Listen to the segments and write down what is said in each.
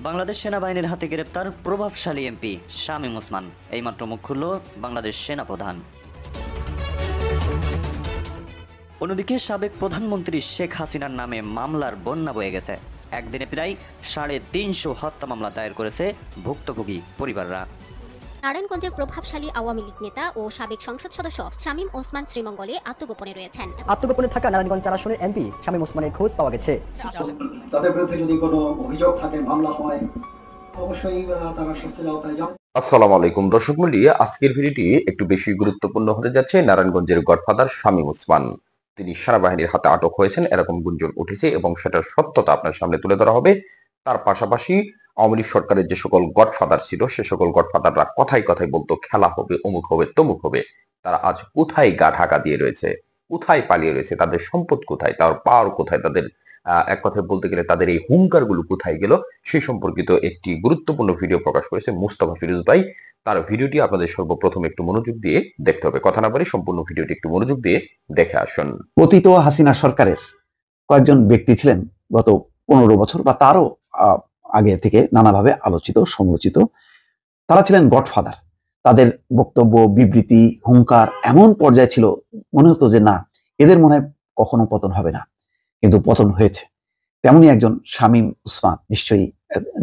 বাংলাদেশ সেনাবাহিনীর হাতে গ্রেপ্তার প্রভাবশালী এমপি শামীম ওসমান। এইমাত্র মুখ খুলল বাংলাদেশ সেনাপ্রধান। অন্যদিকে সাবেক প্রধানমন্ত্রী শেখ হাসিনার নামে মামলার বন্যা বয়ে গেছে। একদিনে প্রায় 350 হত্যা মামলা দায়ের করেছে ভুক্তভোগী পরিবাররা। নারায়ণগঞ্জের প্রভাবশালী আওয়ামী লীগ নেতা ও সাবেক সংসদ সদস্য শামীম ওসমান শ্রীমঙ্গলে আত্মগোপনে রয়েছেন। আত্মগোপনে থাকা নারায়ণগঞ্জ 4 আসনের এমপি শামীম ওসমানের খোঁজ পাওয়া গেছে। তাদের বিরুদ্ধে যদি কোনো অভিযোগ থাকে, মামলা হয়, অবশ্যই তারা শাস্তির আওতায় যান। আসসালামু আলাইকুম দর্শক মণ্ডলী, আজকের ভিডিওটি একটু বেশি গুরুত্বপূর্ণ হতে যাচ্ছে। নারায়ণগঞ্জের গডফাদার শামীম ওসমান তিনি সেনাবাহিনীর হাতে আটক হয়েছেন এরকম গুঞ্জন উঠেছে এবং সেটার সত্যতা আপনার সামনে তুলে ধরা হবে। তার পাশাপাশি আওয়ামী লীগ সরকারের যে সকল গডফাদার ছিল সে সকল গডফাদাররা কথায় কথায় বলতো খেলা হবে, অমুক হবে, তমুক হবে, তারা আজ কোথায় গা ঢাকা দিয়ে রয়েছে, কোথায় পালিয়ে রয়েছে, তাদের সম্পদ কোথায়, তার পাওয়ার কোথায়, তাদের এক কথায় বলতে গেলে তাদের এই হুঙ্কার গুলো কোথায় গেল, সেই সম্পর্কিত একটি গুরুত্বপূর্ণ ভিডিও প্রকাশ করেছে মুস্তাফা ফিরোজ ভাই। তার ভিডিওটি আপনাদের সর্বপ্রথম একটু মনোযোগ দিয়ে দেখতে হবে। কথা না বলে সম্পূর্ণ ভিডিওটি একটু মনোযোগ দিয়ে দেখে আসুন। পতিত হাসিনা সরকারের কয়েকজন ব্যক্তি ছিলেন গত 15 বছর বা তারও আগে থেকে নানাভাবে আলোচিত সমালোচিত। তারা ছিলেন গডফাদার। তাদের বক্তব্য, বিবৃতি, হুঙ্কার এমন পর্যায়ে ছিল, মনে হতো যে না, এদের মনে হয় কখনো পতন হবে না, কিন্তু পতন হয়েছে। তেমনই একজন শামীম ওসমান, নিশ্চয়ই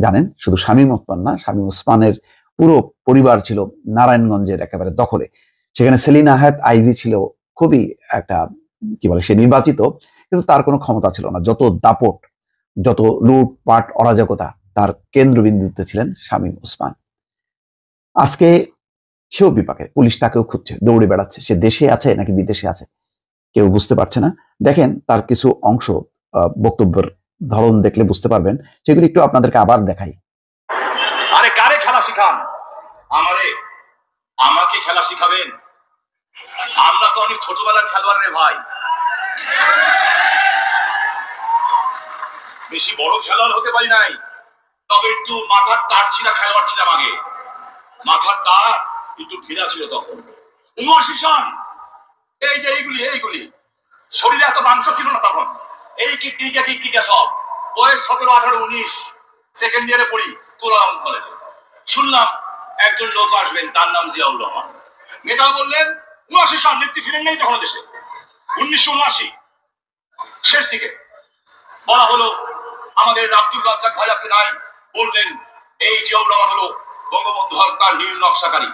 জানেন। শুধু শামীম ওসমান না, শামীম ওসমানের পুরো পরিবার ছিল নারায়ণগঞ্জের একেবারে দখলে। সেখানে সেলিনা হায়াত আইভি ছিল খুবই একটা কি বলে, সে নির্বাচিত, কিন্তু তার কোনো ক্ষমতা ছিল না। যত দাপট, যত লুটপাট, অরাজকতা, তার কেন্দ্রবিন্দুতে ছিলেন শামীম ওসমান। আজকে সেও বিপাকে, পুলিশ তাকেও খুঁজছে, দৌড়ে বেড়াচ্ছে। সে দেশে আছে নাকি বিদেশে আছে কেউ বুঝতে পারছে না। দেখেন তার কিছু অংশ, বক্তব্যের ধরন দেখলে বুঝতে পারবেন। সেগুলি একটু আপনাদেরকে আবার দেখাই। আরে কারে খেলা শিখান? আমাকে খেলা শিখাবেন? আমরা তো অনেক ছোটবেলার খেলোয়াড় রে ভাই, বেশি বড় খেলোয়াড় হতে পারি নাই, তবে একটু মাথার তার ছিঁড়া খেলোয়াড় ছিলাম আগে। মাথার তার একটু ভিড়া ছিল তখন। 79 সন, এই যে এইগুলি শরীরে এত মাংস ছিল না তখন। এই কিকা সব বয়স 17, 18, 19, সেকেন্ড ইয়ারে পড়ি তুলাম কলেজে। শুনলাম একজন লোক আসবেন, তার নাম জিয়াউর রহমান। নেতা বললেন 79 সন, নেত্রী ফিরেন নেই তখন দেশে। 1979 শেষ দিকে বলা হলো আমাদের আব্দুল রাজ্জাক ভাই আছে নাই, বললেন এই জিয়াউর রহমান হলো বঙ্গবন্ধু হত্যার নীল নকশাকারী।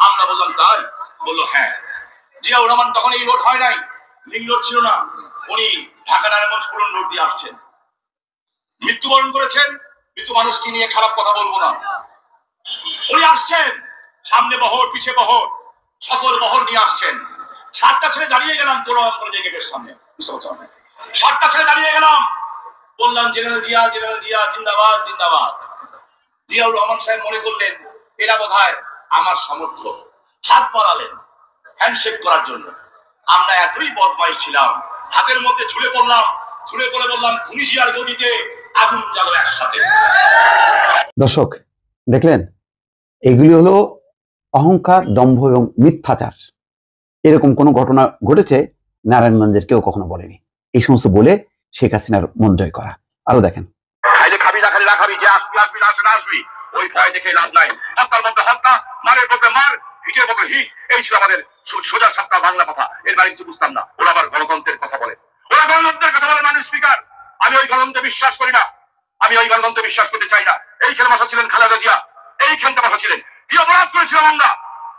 আমরা বললাম তাই? বললো হ্যাঁ। জিয়াউর রহমান তখন এই রোড হয় নাই, লিঙ্ক রোড ছিল না, উনি ঢাকা নারায়ণগঞ্জ পুরন রোড দিয়ে আসছেন। মৃত্যুবরণ করেছেন, মৃত্যু মানুষকে নিয়ে খারাপ কথা বলবো না। উনি আসছেন, সামনে বহর, পিছে বহর, সকল বহর নিয়ে আসছেন। 7টা ছেলে দাঁড়িয়ে গেলাম তোরম করে গেটের সামনে, 7টা ছেলে দাঁড়িয়ে গেলাম, বললাম জেনারেল জিয়া, জেনারেল জিয়া জিন্দাবাদ, জিন্দাবাদ। জিয়াউর রহমান সাহেব মনে করলেন এরা বোধহয় আমার সমর্থক, হাত বাড়ালেন হ্যান্ডশেক করার জন্য। আমরা এতই বদমাইশ ছিলাম, হাতের মধ্যে ঝুলে পড়লাম, ঝুলে পড়ে বললাম খুনিশিয়ার গদিতে আগুন জ্বালো একসাথে। দর্শক দেখলেন, এগুলি হলো অহংকার, দম্ভ এবং মিথ্যাচার। এরকম কোনো ঘটনা ঘটেছে নারায়ণগঞ্জের কেউ কখনো বলেনি। এই সমস্ত বলে শেখ হাসিনার মন জয় করা। আরো দেখেন। খাইলে খাবি, না খাইলে না খাবি, যে আসবি আসবি, না আসবে না আসবি, ওই ভয় দেখে লাভ নাই। হত্যার মধ্যে হত্যা, মারের মধ্যে মার, হিটের মধ্যে হিট, এই ছিল আমাদের সোজা সাপটা বাংলা কথা। এর বাইরে কিছু বুঝতাম না। ওরা আবার গণতন্ত্রের কথা বলে, ওরা গণতন্ত্রের কথা বলে। মানুষ স্পিকার, আমি ওই গণতন্ত্রে বিশ্বাস করি না, আমি ওই গণতন্ত্রে বিশ্বাস করতে চাই না। এইখানে বসা ছিলেন খালেদা জিয়া, এইখানটা বসা ছিলেন। কি অপরাধ করেছিলাম আমরা?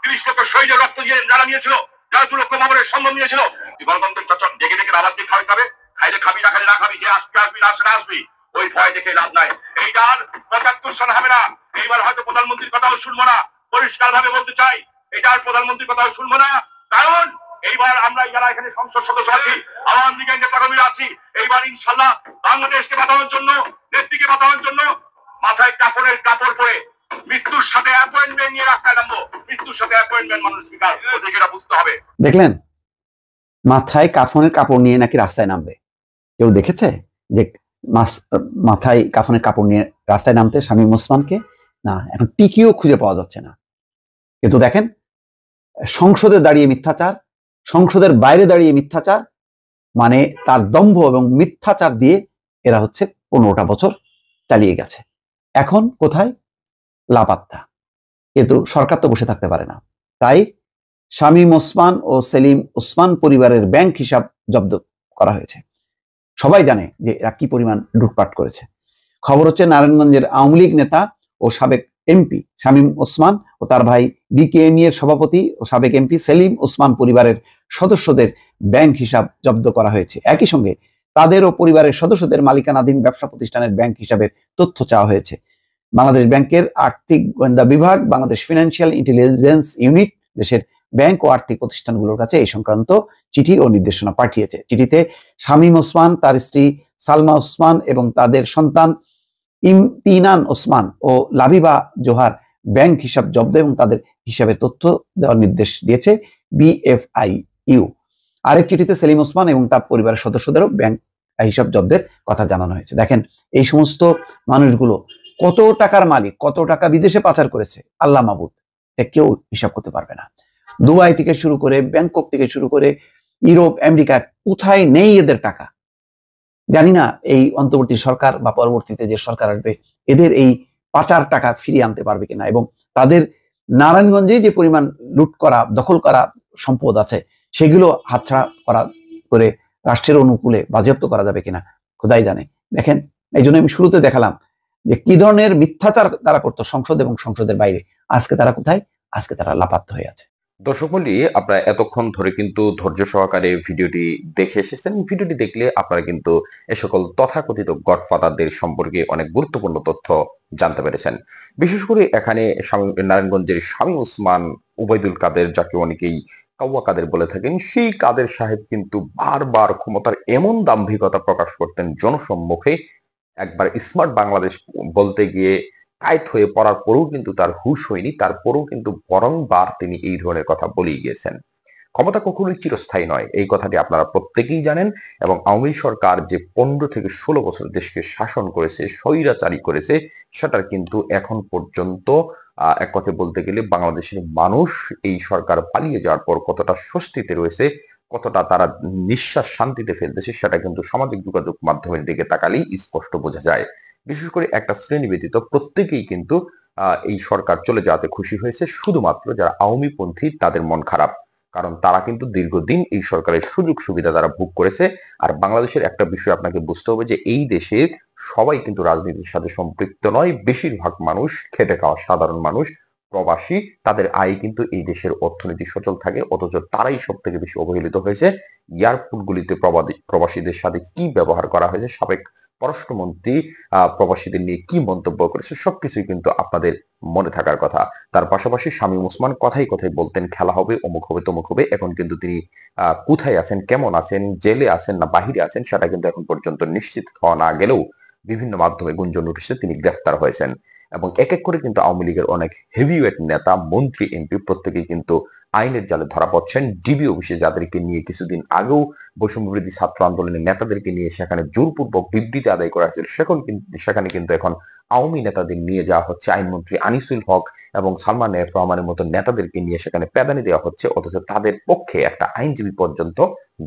30 লক্ষ শহীদের রক্ত দিয়ে যারা নিয়েছিল, যারা 2 লক্ষ মামলের সম্মান নিয়েছিল, গণতন্ত্রের চর্চা ডেকে ডেকে আবার দিয়ে খাওয়াতে হবে। খাইলে খাবি, না খাইলে না খাবি, যে আসবি আসবি, না আসবে না আসবি, ওই ভয় দেখে লাভ নাই। এইবার 75 সন হবে না, এইবার হয়তো প্রধানমন্ত্রীর কথাও শুনবো না। পরিষ্কার ভাবে বলতে চাই, এইবার প্রধানমন্ত্রীর কথাও শুনবো না। কারণ এইবার আমরা যারা এখানে সংসদ সদস্য আছি, আওয়ামী লীগের নেতাকর্মীরা আছি, এইবার ইনশাল্লাহ বাংলাদেশকে বাঁচানোর জন্য, নেত্রীকে বাঁচানোর জন্য মাথায় কাফনের কাপড় পরে মৃত্যুর সাথে অ্যাপয়েন্টমেন্ট নিয়ে রাস্তায় নামবো। মৃত্যুর সাথে অ্যাপয়েন্টমেন্ট মানুষ স্বীকার, ওদেরকে এটা বুঝতে হবে। দেখলেন, মাথায় কাফনের কাপড় নিয়ে নাকি রাস্তায় নামবে। কেউ দেখেছে যে মাথায় কাফনের কাপড় নিয়ে রাস্তায় নামতে শামীম ওসমানকে? না, এখন টিকিও খুঁজে পাওয়া যাচ্ছে না। কিন্তু দেখেন, সংসদে দাঁড়িয়ে মিথ্যাচার, সংসদের বাইরে দাঁড়িয়ে মিথ্যাচার, মানে তার দম্ভ এবং মিথ্যাচার দিয়ে এরা হচ্ছে 15টা বছর চালিয়ে গেছে। এখন কোথায়? লাপাত্তা। কিন্তু সরকার তো বসে থাকতে পারে না, তাই শামীম ওসমান ও সেলিম ওসমান পরিবারের ব্যাংক হিসাব জব্দ করা হয়েছে। সবাই জানে যে এরা কি পরিমাণ লুটপাট করেছে। খবর হচ্ছে নারায়ণগঞ্জের আওয়ামী লীগ নেতা ও সাবেক এমপি শামীম ওসমান ও তার ভাই বিকেএমই এর সভাপতি ও সাবেক এমপি সেলিম ওসমান পরিবারের সদস্যদের ব্যাংক হিসাব জব্দ করা হয়েছে। একই সঙ্গে তাদের ও পরিবারের সদস্যদের মালিকানাধীন ব্যবসা প্রতিষ্ঠানের ব্যাংক হিসাবের তথ্য চাওয়া হয়েছে। বাংলাদেশ ব্যাংকের আর্থিক গোয়েন্দা বিভাগ, বাংলাদেশ ফিনান্সিয়াল ইন্টেলিজেন্স ইউনিট দেশের ব্যাংক ও আর্থিক প্রতিষ্ঠানগুলোর কাছে এই সংক্রান্ত চিঠি ও নির্দেশনা পাঠিয়েছে। চিঠিতে শামীম ওসমান, তার স্ত্রী সালমা ওসমান এবং তাদের সন্তান ইমতিনান ওসমান ও লাবিবা জোহার ব্যাংক হিসাব জব্দ এবং তাদের হিসাবের তথ্য দেওয়ার নির্দেশ দিয়েছে বিএফআইইউ। আরেক চিঠিতে সেলিম ওসমান এবং তার পরিবারের সদস্যদেরও ব্যাংক হিসাব জব্দের কথা জানানো হয়েছে। দেখেন, এই সমস্ত মানুষগুলো কত টাকার মালিক, কত টাকা বিদেশে পাচার করেছে আল্লাহ মাবুদ, এটা কেউ হিসাব করতে পারবে না। দুবাই থেকে শুরু করে, ব্যাংকক থেকে শুরু করে, ইউরোপ, আমেরিকা, কোথায় নেই এদের টাকা। জানি না এই অন্তর্বর্তী সরকার বা পরবর্তীতে যে সরকার আসবে এদের এই পাচার টাকা ফিরিয়ে আনতে পারবে কিনা, এবং তাদের নারায়ণগঞ্জে যে পরিমাণ লুট করা, দখল করা সম্পদ আছে সেগুলো হাতছাড়া করে রাষ্ট্রের অনুকূলে বাজেয়াপ্ত করা যাবে কিনা খোদাই জানে। দেখেন, এই জন্য আমি শুরুতে দেখালাম যে কি ধরনের মিথ্যাচার তারা করতো সংসদ এবং সংসদের বাইরে। আজকে তারা কোথায়? আজকে তারা লাপাত্তা হয়ে আছে। দর্শক মণ্ডলী, আপনারা এতক্ষণ ধরে কিন্তু ধৈর্য সহকারে ভিডিওটি দেখে এসেছেন। ভিডিওটি দেখলে আপনারা কিন্তু এ সকল তথাকথিত গডফাদারদের সম্পর্কে অনেক গুরুত্বপূর্ণ তথ্য জানতে পেরেছেন। বিশেষ করে এখানে নারায়ণগঞ্জের শামীম ওসমান, ওবায়দুল কাদের, যাকে অনেকেই কাউয়া কাদের বলে থাকেন, সেই কাদের সাহেব কিন্তু বারবার ক্ষমতার এমন দাম্ভিকতা প্রকাশ করতেন জনসম্মুখে, একবার স্মার্ট বাংলাদেশ বলতে গিয়ে কায়েত হয়ে পড়ার পরেও কিন্তু তার হুঁশ হয়নি, তারপরেও কিন্তু বরংবার তিনি এই ধরনের কথা বলেই গিয়েছেন। ক্ষমতা কখনোই চিরস্থায়ী নয়, এই কথাটি আপনারা প্রত্যেকেই জানেন। এবং আওয়ামী সরকার যে 15 থেকে 16 বছর দেশকে শাসন করেছে, স্বৈরাচারী করেছে, সেটার কিন্তু এখন পর্যন্ত এক কথা বলতে গেলে বাংলাদেশের মানুষ এই সরকার পালিয়ে যাওয়ার পর কতটা স্বস্তিতে রয়েছে, কতটা তারা নিঃশ্বাস শান্তিতে ফেলতেছে, সেটা কিন্তু সামাজিক যোগাযোগ মাধ্যমের দিকে তাকালেই স্পষ্ট বোঝা যায়। বিশেষ করে একটা শ্রেণী ব্যতীত প্রত্যেকেই কিন্তু এই সরকার চলে যাওয়াতে খুশি হয়েছে। শুধুমাত্র যারা আওয়ামী পন্থী তাদের মন খারাপ, কারণ তারা কিন্তু দীর্ঘদিন এই সরকারের সুযোগ সুবিধা তারা ভোগ করেছে। আর বাংলাদেশের একটা বিষয় আপনাকে বুঝতে হবে যে এই দেশের সবাই কিন্তু রাজনীতির সাথে সম্পৃক্ত নয়। বেশিরভাগ মানুষ খেটে খাওয়া সাধারণ মানুষ, প্রবাসী, তাদের আয় কিন্তু এই দেশের অর্থনীতি সচল থাকে, অথচ তারাই সব থেকে বেশি অবহেলিত হয়েছে। এয়ারপোর্টগুলিতে প্রবাসীদের সাথে কি ব্যবহার করা হয়েছে, সাবেক পররাষ্ট্রমন্ত্রী প্রবাসীদের নিয়ে কি মন্তব্য করেছে, সবকিছুই কিন্তু আপনাদের মনে থাকার কথা। তার পাশাপাশি শামীম ওসমান কথাই কথাই বলতেন খেলা হবে, অমুক হবে, তমুক হবে। এখন কিন্তু তিনি কোথায় আছেন, কেমন আছেন, জেলে আছেন না বাহিরে আছেন, সেটা কিন্তু এখন পর্যন্ত নিশ্চিত হওয়া না গেলেও বিভিন্ন মাধ্যমে গুঞ্জন উঠেছে তিনি গ্রেফতার হয়েছেন। এবং এক এক করে কিন্তু আওয়ামী লীগের অনেক হেভিওয়েট নেতা, মন্ত্রী, এমপি প্রত্যেকেই কিন্তু আইনের জালে ধরা পড়ছেন। ডিবি অফিসে যাদেরকে নিয়ে কিছুদিন আগেও বৈষম্যবিরোধী ছাত্র আন্দোলনের নেতাদেরকে নিয়ে সেখানে জোরপূর্বক বিবৃতি আদায় করা হয়েছিল, সেখানে কিন্তু এখন আওয়ামী নেতাদের নিয়ে যাওয়া হচ্ছে। আইনমন্ত্রী আনিসুল হক এবং সালমান এফ রহমানের মতো নেতাদেরকে নিয়ে সেখানে প্যাদানি দেওয়া হচ্ছে, অথচ তাদের পক্ষে একটা আইনজীবী পর্যন্ত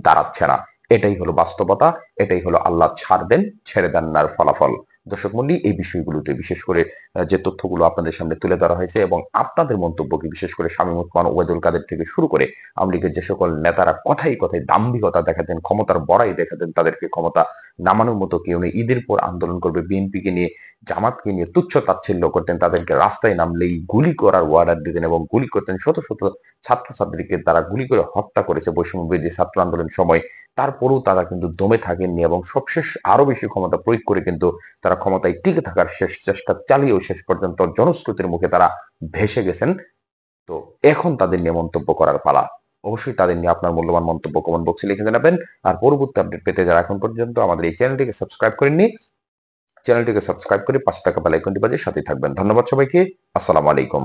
দাঁড়াচ্ছে না। এটাই হলো বাস্তবতা, এটাই হলো আল্লাহ ছাড় দেন ছেড়ে দেন নার ফলাফল। দর্শক মণ্ডলী, এই বিষয়গুলোতে বিশেষ করে যে তথ্যগুলো আপনাদের সামনে তুলে ধরা হয়েছে এবং আপনাদের মন্তব্যকে বিশেষ করে শামীম ওসমান, ওবায়দুল কাদের থেকে শুরু করে আওয়ামী লীগের যে সকল নেতারা কথাই কথায় দাম্ভিকতা দেখাতেন, ক্ষমতার বড়াই দেখাতেন, তাদেরকে ক্ষমতা নামানোর মতো কেউ নেই। ঈদের পর আন্দোলন করবে, বিএনপিকে নিয়ে, জামাতকে নিয়ে তুচ্ছ তাচ্ছিল্য করতেন, তাদেরকে রাস্তায় নামলেই গুলি করার অর্ডার দিতেন এবং গুলি করতেন। শত শত ছাত্রছাত্রীকে তারা গুলি করে হত্যা করেছে বৈষম্যবিরোধী ছাত্র আন্দোলনের সময়। তারপরেও তারা কিন্তু দমে থাকেননি এবং সবশেষ আরো বেশি ক্ষমতা প্রয়োগ করে কিন্তু তারা ক্ষমতায় টিকে থাকার শেষ চেষ্টা চালিয়েও শেষ পর্যন্ত জনস্রোতের মুখে তারা ভেসে গেছেন। তো এখন তাদের নিয়ে মন্তব্য করার পালা। অবশ্যই তাদের নিয়ে আপনার মূল্যবান মন্তব্য কমেন্ট বক্সে লিখে জানাবেন। আর পরবর্তী আপডেট পেতে যারা এখন পর্যন্ত আমাদের এই চ্যানেলটিকে সাবস্ক্রাইব করেননি, চ্যানেলটিকে সাবস্ক্রাইব করে পাশে থাকা বেল আইকনটি বাজিয়ে সাথেই থাকবেন। ধন্যবাদ সবাইকে। আসসালামু আলাইকুম।